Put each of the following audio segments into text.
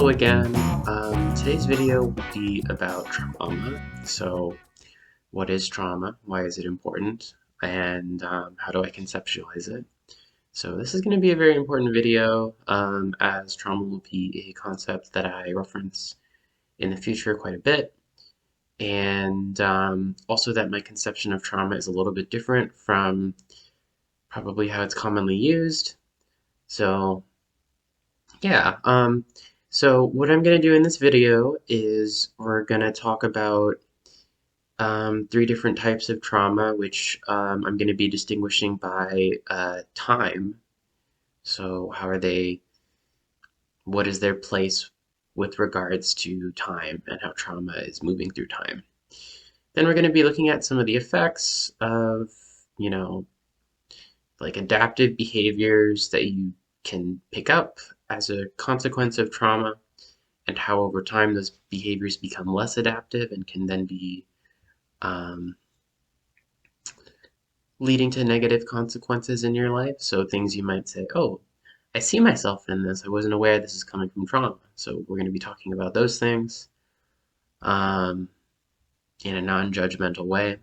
Hello again. Today's video will be about trauma. So, what is trauma? Why is it important? And how do I conceptualize it? So, this is going to be a very important video as trauma will be a concept that I reference in the future quite a bit. And also, that my conception of trauma is a little bit different from probably how it's commonly used. So, yeah. So what I'm going to do in this video is we're going to talk about three different types of trauma, which I'm going to be distinguishing by time. So how are they, what is their place with regards to time and how trauma is moving through time. Then we're going to be looking at some of the effects of, you know, like adaptive behaviors that you can pick up as a consequence of trauma and how over time those behaviors become less adaptive and can then be um, leading to negative consequences in your life. So things you might say, oh, I see myself in this. I wasn't aware this is coming from trauma. So we're going to be talking about those things um, in a non-judgmental way.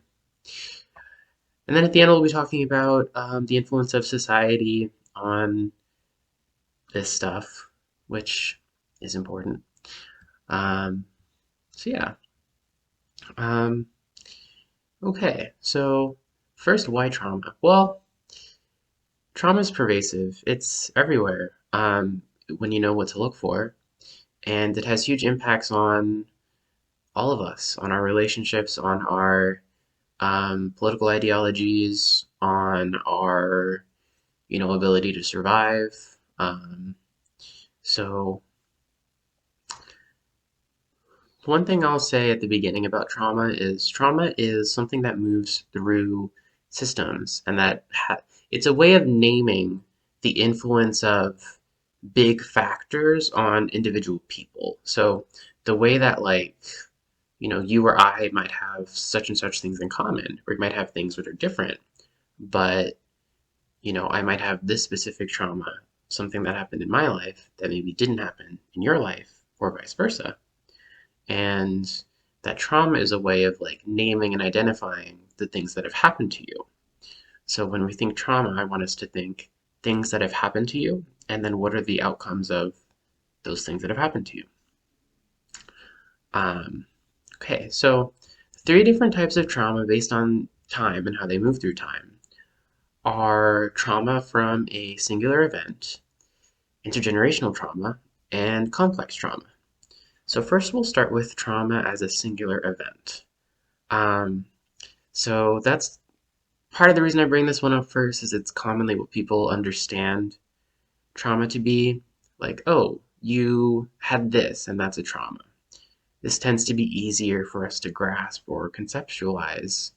And then at the end, we'll be talking about the influence of society on this stuff, which is important. Um, so yeah. Um, okay, so first, why trauma? Well, trauma is pervasive. It's everywhere when you know what to look for, and it has huge impacts on all of us, on our relationships, on our political ideologies, on our ability to survive. So one thing I'll say at the beginning about trauma is something that moves through systems, and it's a way of naming the influence of big factors on individual people. So the way that you or I might have such and such things in common, or we might have things that are different, but I might have this specific trauma, something that happened in my life that maybe didn't happen in your life, or vice versa. And that trauma is a way of like naming and identifying the things that have happened to you. So when we think trauma, I want us to think things that have happened to you, and then what are the outcomes of those things that have happened to you. Um, okay, so three different types of trauma based on time and how they move through time are trauma from a singular event, intergenerational trauma, and complex trauma. So first we'll start with trauma as a singular event. Um, so that's part of the reason I bring this one up first is it's commonly what people understand trauma to be. Like, oh, you had this and that's a trauma. This tends to be easier for us to grasp or conceptualize.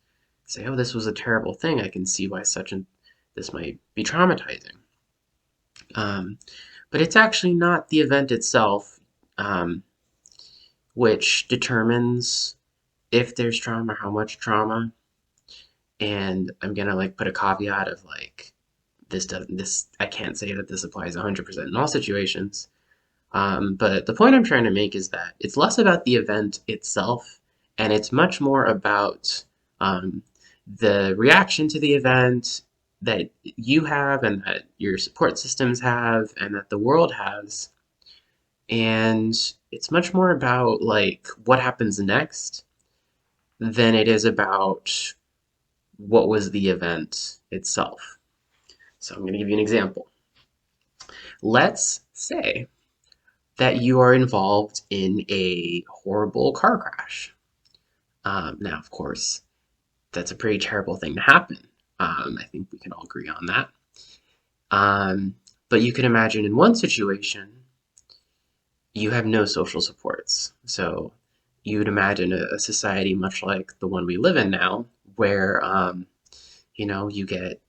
Say, oh, this was a terrible thing. I can see why this might be traumatizing. Um, but it's actually not the event itself um, which determines if there's trauma, how much trauma. And I'm gonna like put a caveat of like this I can't say that this applies 100% in all situations. But the point I'm trying to make is that it's less about the event itself, and it's much more about um, the reaction to the event that you have, and that your support systems have, and that the world has. And it's much more about like what happens next than it is about what was the event itself. So I'm going to give you an example. Let's say that you are involved in a horrible car crash. Now, of course, that's a pretty terrible thing to happen. I think we can all agree on that. But you can imagine in one situation, you have no social supports. So you would imagine a society much like the one we live in now, where you get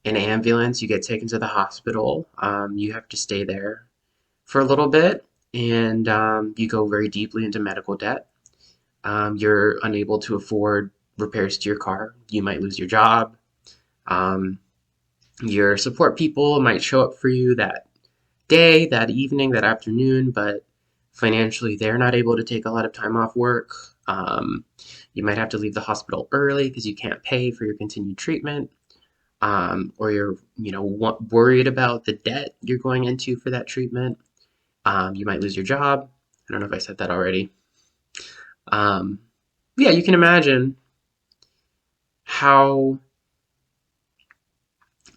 an ambulance, you get taken to the hospital, you have to stay there for a little bit, and you go very deeply into medical debt. You're unable to afford repairs to your car. You might lose your job. Um, your support people might show up for you that day, that evening, that afternoon, but Financially, they're not able to take a lot of time off work. You might have to leave the hospital early because you can't pay for your continued treatment, or you're, worried about the debt you're going into for that treatment. You might lose your job. I don't know if I said that already. Um, yeah, you can imagine how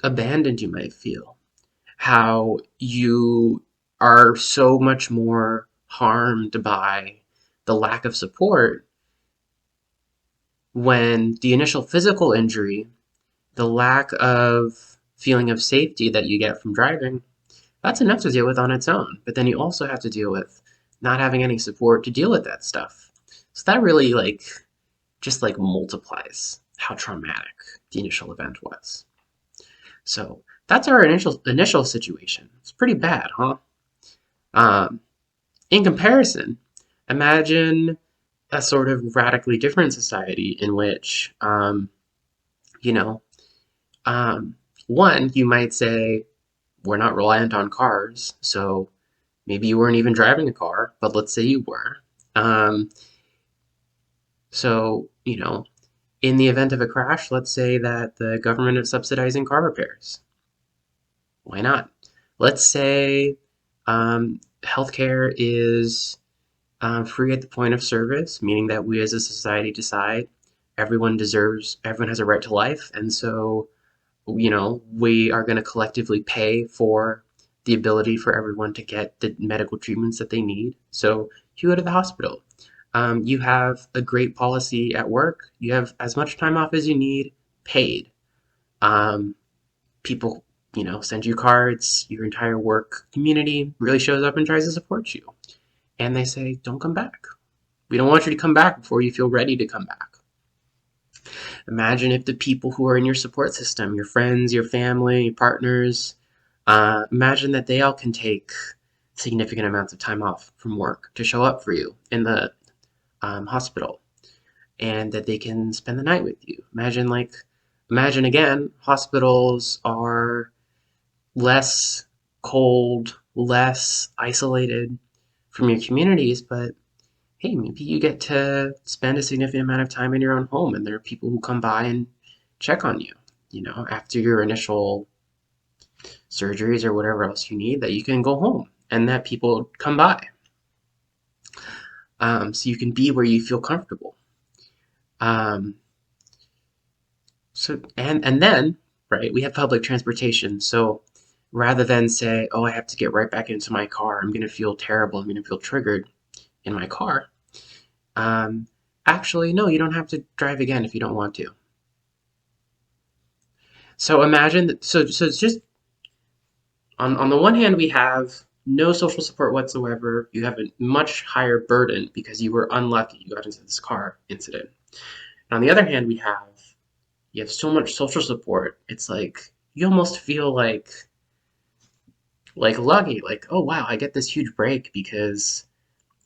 abandoned you might feel, how you are so much more harmed by the lack of support when the initial physical injury, the lack of feeling of safety that you get from driving, that's enough to deal with on its own. But then you also have to deal with not having any support to deal with that stuff. So that really just multiplies how traumatic the initial event was. So that's our initial situation. It's pretty bad, huh? Um, in comparison, imagine a sort of radically different society in which, you know, um, one, you might say, we're not reliant on cars, so maybe you weren't even driving a car, but let's say you were. Um, so, in the event of a crash, let's say that the government is subsidizing car repairs. Why not? Let's say healthcare is free at the point of service, meaning that we as a society decide everyone has a right to life, and so, we are going to collectively pay for the ability for everyone to get the medical treatments that they need. So you go to the hospital. You have a great policy at work. You have as much time off as you need, paid. Um, People, send you cards. Your entire work community really shows up and tries to support you. And they say, don't come back. We don't want you to come back before you feel ready to come back. Imagine if the people who are in your support system, your friends, your family, your partners, imagine that they all can take significant amounts of time off from work to show up for you in the hospital, and that they can spend the night with you. Imagine again, hospitals are less cold, less isolated from your communities, but hey, maybe you get to spend a significant amount of time in your own home, and there are people who come by and check on you, after your initial surgeries or whatever else you need, that you can go home and that people come by. So you can be where you feel comfortable. Um, and then, right, we have public transportation. So rather than say, oh, I have to get right back into my car, I'm going to feel terrible, I'm going to feel triggered in my car. Um, Actually, no, you don't have to drive again if you don't want to. So imagine that. So it's just on the one hand, we have no social support whatsoever. You have a much higher burden because you were unlucky. You got into this car incident. And on the other hand, you have so much social support. It's like you almost feel like lucky. Like, oh wow, I get this huge break because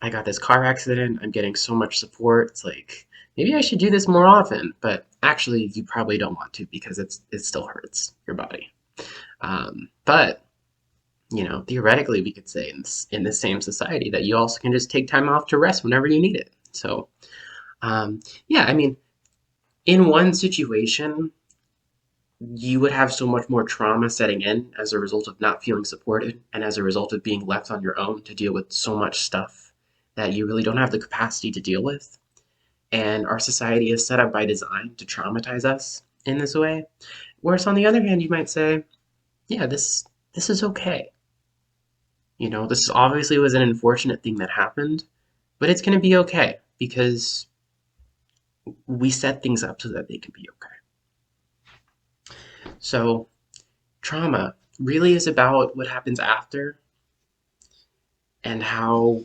I got this car accident. I'm getting so much support. It's like maybe I should do this more often. But actually, you probably don't want to because it still hurts your body. But theoretically, we could say in the same society that you also can just take time off to rest whenever you need it. So, yeah, I mean, in one situation, you would have so much more trauma setting in as a result of not feeling supported and as a result of being left on your own to deal with so much stuff that you really don't have the capacity to deal with. And our society is set up by design to traumatize us in this way. Whereas on the other hand, you might say, yeah, this is okay. This obviously was an unfortunate thing that happened, but it's going to be okay because we set things up so that they can be okay. So, trauma really is about what happens after and how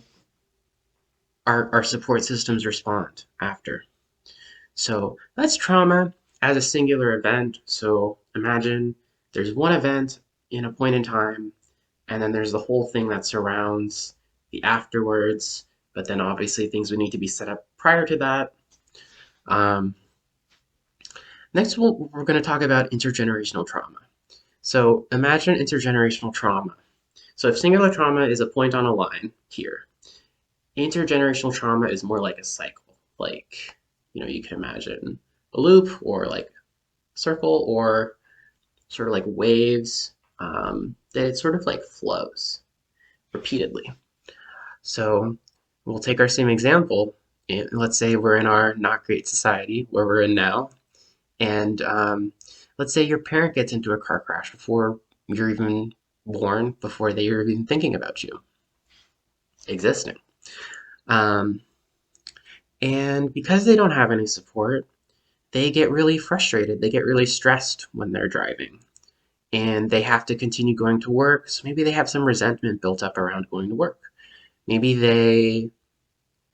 our support systems respond after. So, that's trauma as a singular event. So, imagine there's one event in a point in time, and then there's the whole thing that surrounds the afterwards, but then obviously things would need to be set up prior to that. Um, Next, we're going to talk about intergenerational trauma. So imagine intergenerational trauma. So if singular trauma is a point on a line here, Intergenerational trauma is more like a cycle. Like, you can imagine a loop or like a circle or sort of like waves that it sort of like flows repeatedly. So we'll take our same example. And let's say we're in our not great society where we're in now, and let's say your parent gets into a car crash before you're even born, before they are even thinking about you existing. Um, and because they don't have any support, they get really frustrated. They get really stressed when they're driving. And they have to continue going to work. So maybe they have some resentment built up around going to work. Maybe they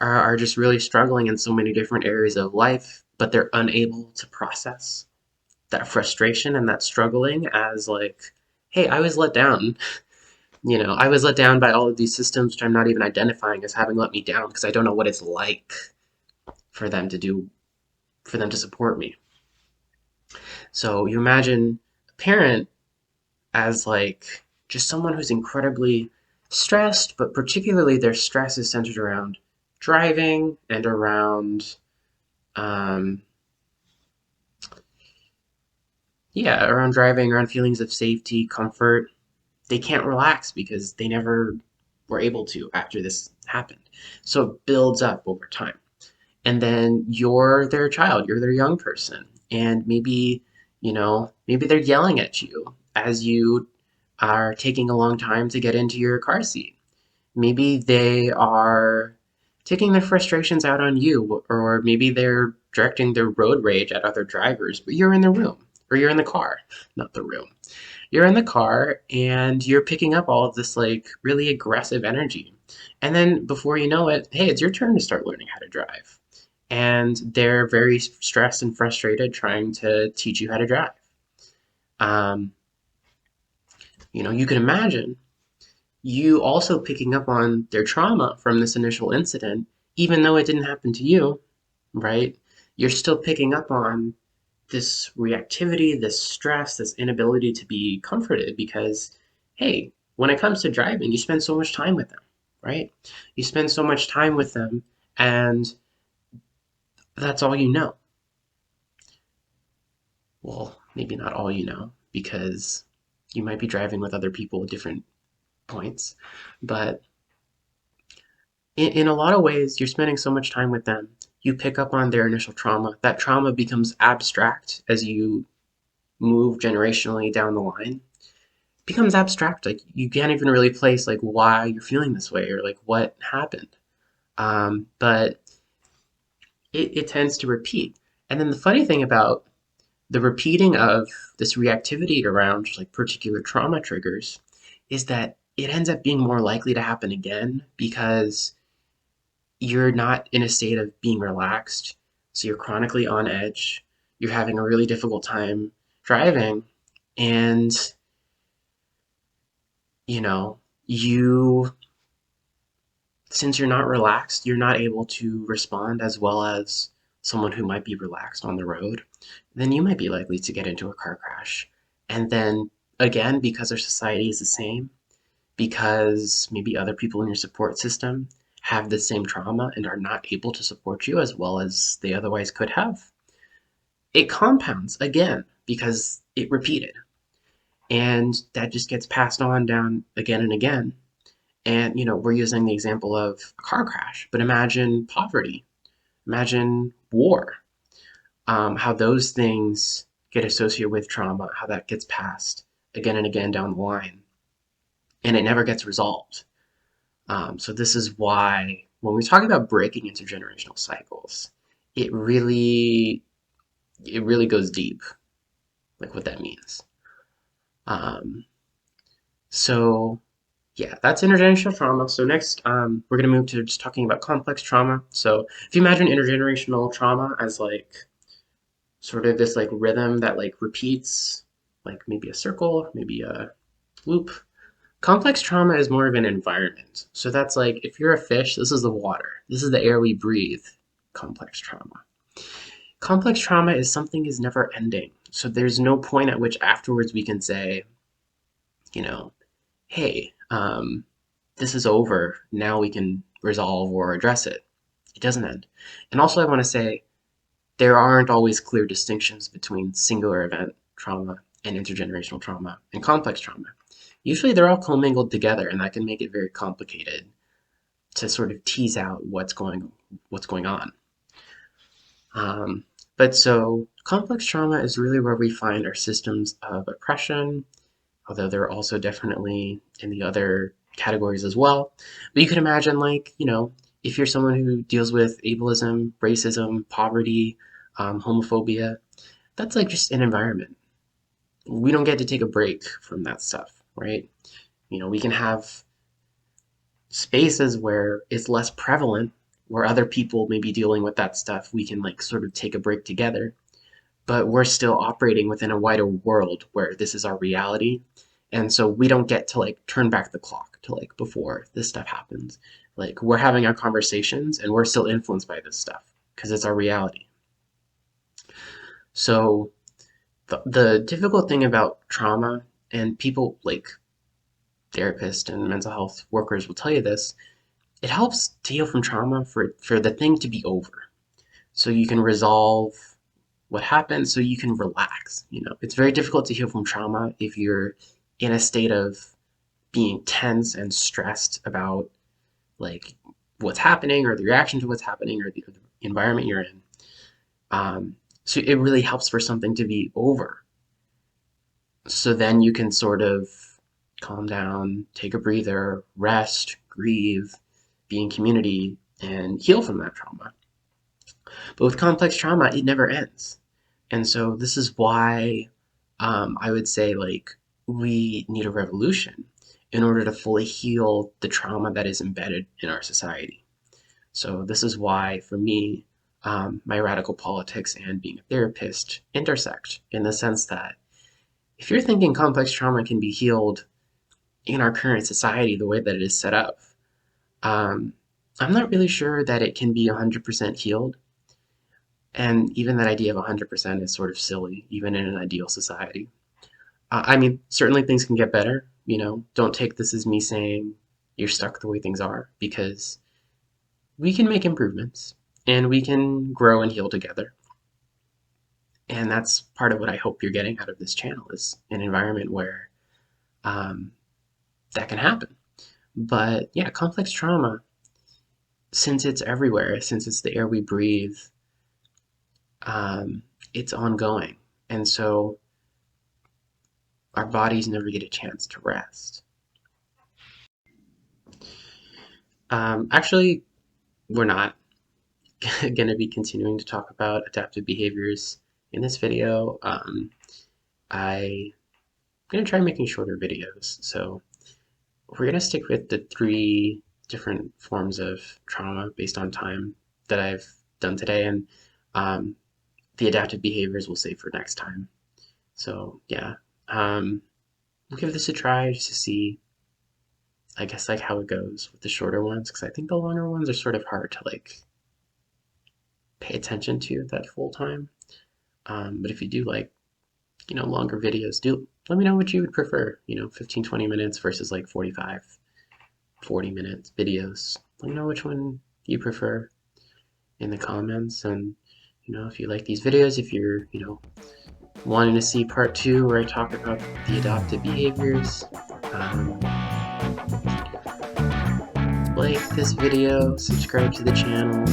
are just really struggling in so many different areas of life, but they're unable to process that frustration and that struggling as like, hey, I was let down. I was let down by all of these systems, which I'm not even identifying as having let me down because I don't know what it's like for them to do, for them to support me. So you imagine a parent as like just someone who's incredibly stressed, but particularly their stress is centered around driving and around um, around driving, around feelings of safety, comfort. They can't relax because they never were able to after this happened. So it builds up over time. And then you're their child, you're their young person. And maybe they're yelling at you as you are taking a long time to get into your car seat. Maybe they are taking their frustrations out on you, or maybe they're directing their road rage at other drivers, but you're in the room, or you're in the car, not the room. You're in the car and you're picking up all of this like really aggressive energy. And then before you know it, hey, it's your turn to start learning how to drive. And they're very stressed and frustrated trying to teach you how to drive. Um, you can imagine you also picking up on their trauma from this initial incident, even though it didn't happen to you, right? You're still picking up on this reactivity, this stress, this inability to be comforted because, hey, when it comes to driving, you spend so much time with them, right? You spend so much time with them, and that's all you know. Well, maybe not all you know, because you might be driving with other people at different points, but in a lot of ways, you're spending so much time with them. You pick up on their initial trauma. That trauma becomes abstract as you move generationally down the line. It becomes abstract. Like you can't even really place like why you're feeling this way or like what happened. But it tends to repeat. And then the funny thing about the repeating of this reactivity around like particular trauma triggers is that it ends up being more likely to happen again because you're not in a state of being relaxed. So you're chronically on edge. You're having a really difficult time driving. And, you know, you, since you're not relaxed, you're not able to respond as well as someone who might be relaxed on the road. Then you might be likely to get into a car crash. And then again, because our society is the same, because maybe other people in your support system have the same trauma and are not able to support you as well as they otherwise could have, it compounds again because it repeated. And that just gets passed on down again and again. And, we're using the example of a car crash, but imagine poverty, imagine war, how those things get associated with trauma, how that gets passed again and again down the line, and it never gets resolved. So this is why when we talk about breaking intergenerational cycles, it really it really goes deep, like what that means. Um, so yeah, that's intergenerational trauma. So next, we're gonna move to just talking about complex trauma. So if you imagine intergenerational trauma as like sort of this like rhythm that like repeats, like maybe a circle, maybe a loop. Complex trauma is more of an environment. So that's like if you're a fish, this is the water. This is the air we breathe. Complex trauma. Complex trauma is something is never ending. So there's no point at which afterwards we can say, you know, hey, this is over. Now we can resolve or address it. It doesn't end. And also, I want to say there aren't always clear distinctions between singular event trauma and intergenerational trauma and complex trauma. Usually, they're all commingled together, and that can make it very complicated to sort of tease out what's going on. Um, but so complex trauma is really where we find our systems of oppression, although there are also definitely in the other categories as well. But you could imagine, like, if you're someone who deals with ableism, racism, poverty, homophobia, that's like just an environment. We don't get to take a break from that stuff, right? We can have spaces where it's less prevalent, where other people may be dealing with that stuff. We can like sort of take a break together, but we're still operating within a wider world where this is our reality. And so we don't get to like turn back the clock to like before this stuff happens. Like we're having our conversations and we're still influenced by this stuff because it's our reality. So the difficult thing about trauma, and people like therapists and mental health workers will tell you this, it helps to heal from trauma for the thing to be over. So you can resolve what happened, so you can relax. It's very difficult to heal from trauma if you're in a state of being tense and stressed about like what's happening or the reaction to what's happening or the environment you're in. So it really helps for something to be over. So then you can sort of calm down, take a breather, rest, grieve, be in community, and heal from that trauma. But with complex trauma, it never ends. And so this is why I would say like we need a revolution in order to fully heal the trauma that is embedded in our society. So this is why, for me, my radical politics and being a therapist intersect in the sense that if you're thinking complex trauma can be healed in our current society the way that it is set up, um, I'm not really sure that it can be 100% healed. And even that idea of 100% is sort of silly, even in an ideal society. I mean, certainly things can get better. Don't take this as me saying you're stuck the way things are, because we can make improvements and we can grow and heal together. And that's part of what I hope you're getting out of this channel, is an environment where um, that can happen. But yeah, complex trauma, since it's everywhere, since it's the air we breathe, it's ongoing. And so our bodies never get a chance to rest. Actually, we're not going to be continuing to talk about adaptive behaviors in this video. I'm going to try making shorter videos. So we're going to stick with the 3 different forms of trauma based on time that I've done today, and the adaptive behaviors we'll save for next time. So yeah, we'll give this a try just to see, I guess, like how it goes with the shorter ones, because I think the longer ones are sort of hard to like pay attention to that full time. But if you do like, longer videos, do let me know what you would prefer, 15, 20 minutes versus like 45, 40 minutes videos. Let me know which one you prefer in the comments. And, if you like these videos, if you're, wanting to see part 2 where I talk about the adoptive behaviors, like this video, subscribe to the channel.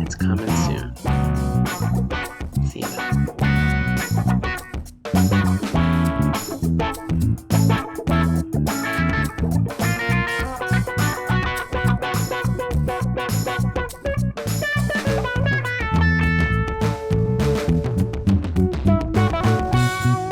It's coming soon.